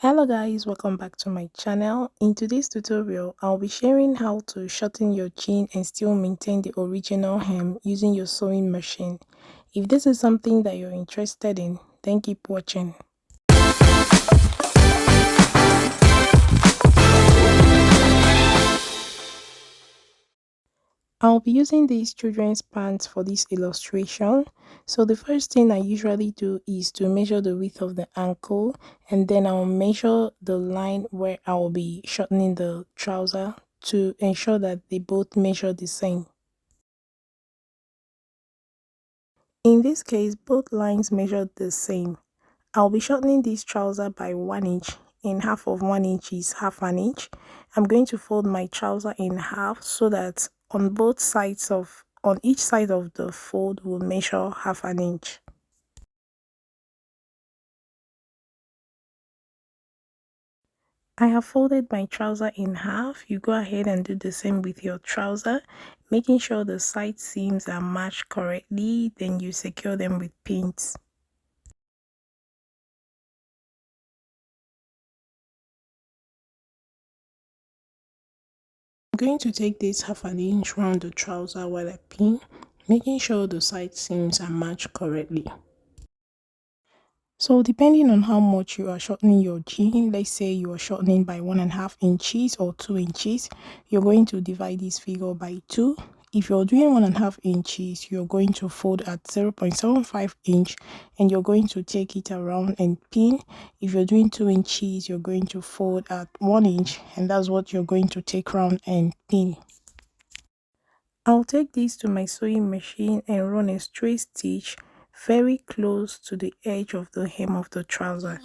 Hello guys, welcome back to my channel. In today's tutorial, I'll be sharing how to shorten your jean and still maintain the original hem using your sewing machine. If this is something that you're interested in, then keep watching. I'll be using these children's pants for this illustration. So the first thing I usually do is to measure the width of the ankle, and then I'll measure the line where I'll be shortening the trouser to ensure that they both measure the same. In this case, both lines measure the same. I'll be shortening this trouser by 1 inch, and half of 1 inch is half an inch. I'm going to fold my trouser in half so that on each side of the fold will measure half an inch. I have folded my trouser in half. You go ahead and do the same with your trouser, making sure the side seams are matched correctly, then you secure them with pins. I'm going to take this half an inch round the trouser while I pin, making sure the side seams are matched correctly. So depending on how much you are shortening your jean, let's say you are shortening by 1.5 inches or 2 inches, you're going to divide this figure by 2. If you're doing 1.5 inches, you're going to fold at 0.75 inch and you're going to take it around and pin. If you're doing 2 inches, you're going to fold at 1 inch, and that's what you're going to take around and pin. I'll take this to my sewing machine and run a straight stitch very close to the edge of the hem of the trouser.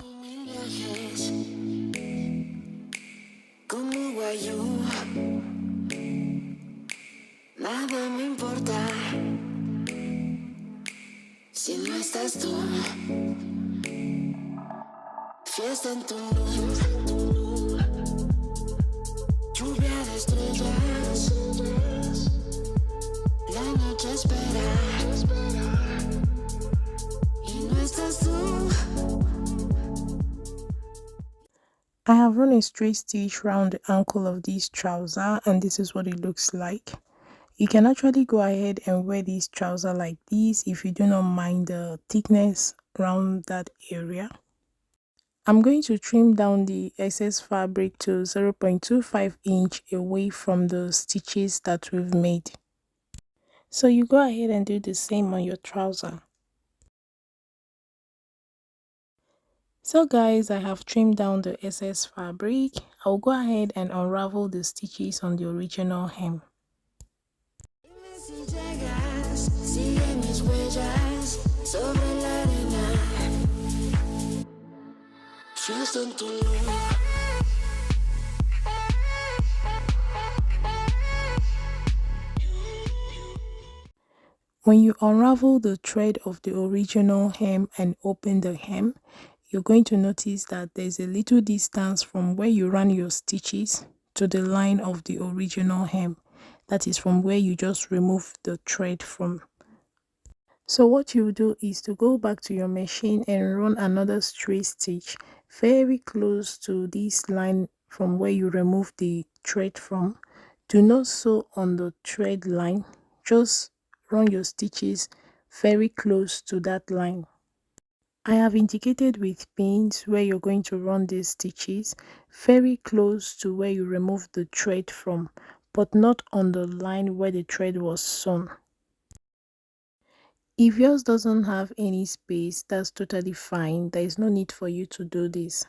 Nada me importa si no estás tú. Fiesta en tu luz, lluvia de estrellas, la noche espera y no estás tú. I have run a straight stitch round the ankle of this trouser, and this is what it looks like. You can actually go ahead and wear this trouser like this if you do not mind the thickness around that area. I'm going to trim down the excess fabric to 0.25 inch away from the stitches that we've made. So you go ahead and do the same on your trouser. So guys, I have trimmed down the excess fabric. I'll go ahead and unravel the stitches on the original hem. When you unravel the thread of the original hem and open the hem, you're going to notice that there's a little distance from where you ran your stitches to the line of the original hem. That is from where you just removed the thread from. So what you do is to go back to your machine and run another straight stitch very close to this line from where you removed the thread from. Do not sew on the thread line, just run your stitches very close to that line. I have indicated with pins where you're going to run these stitches very close to where you removed the thread from, but not on the line where the thread was sewn. If yours doesn't have any space, that's totally fine. There is no need for you to do this.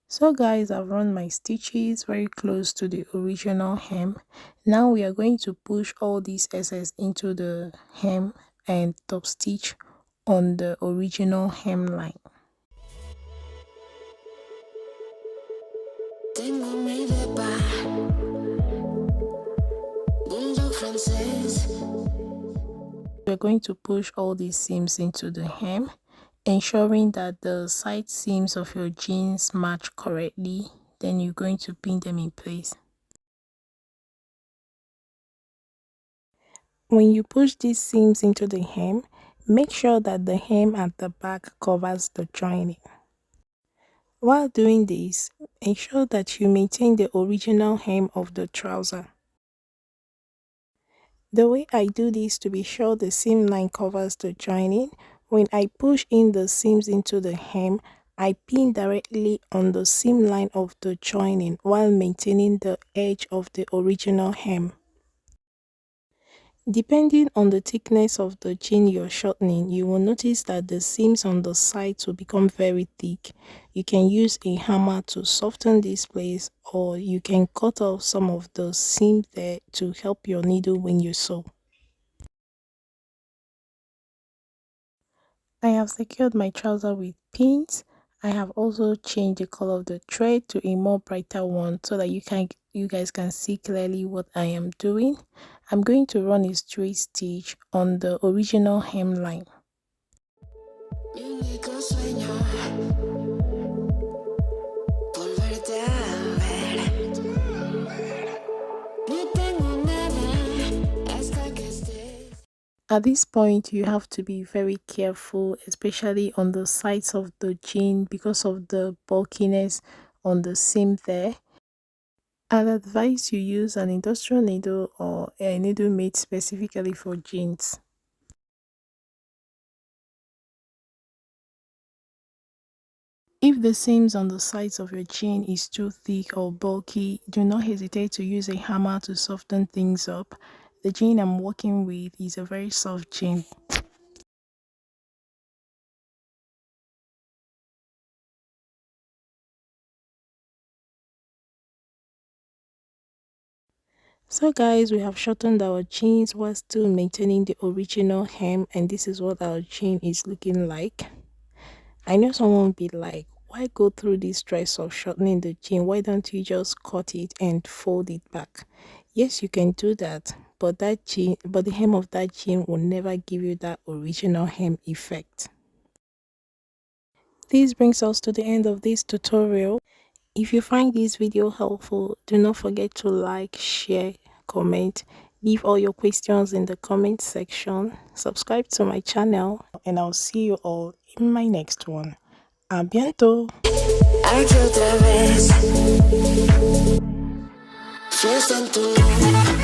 So guys, I've run my stitches very close to the original hem. Now we are going to push all these excess into the hem and top stitch on the original hemline. Tengo mi depa, bulldog We're going to push all these seams into the hem, ensuring that the side seams of your jeans match correctly. Then you're going to pin them in place. When you push these seams into the hem, make sure that the hem at the back covers the joining. While doing this, ensure that you maintain the original hem of the trouser. The way I do this to be sure the seam line covers the joining, when I push in the seams into the hem, I pin directly on the seam line of the joining while maintaining the edge of the original hem. Depending on the thickness of the jean you're shortening, you will notice that the seams on the sides will become very thick. You can use a hammer to soften this place, or you can cut off some of the seam there to help your needle when you sew. I have secured my trouser with pins. I have also changed the color of the thread to a more brighter one so that you guys can see clearly what I am doing. I'm going to run a straight stitch on the original hemline. At this point, you have to be very careful, especially on the sides of the jean because of the bulkiness on the seam there. I'd advise you use an industrial needle or a needle made specifically for jeans. If the seams on the sides of your jean is too thick or bulky, do not hesitate to use a hammer to soften things up. The jean I'm working with is a very soft jean. So guys, we have shortened our jeans while still maintaining the original hem, and this is what our jean is looking like. I know someone will be like, why go through this stress of shortening the jean? Why don't you just cut it and fold it back? Yes, you can do that, but the hem of that jean will never give you that original hem effect. This brings us to the end of this tutorial. If you find this video helpful, do not forget to like, share, comment, leave all your questions in the comment section, subscribe to my channel, and I'll see you all in my next one. A bientôt! Aquí otra vez, fiesta en tu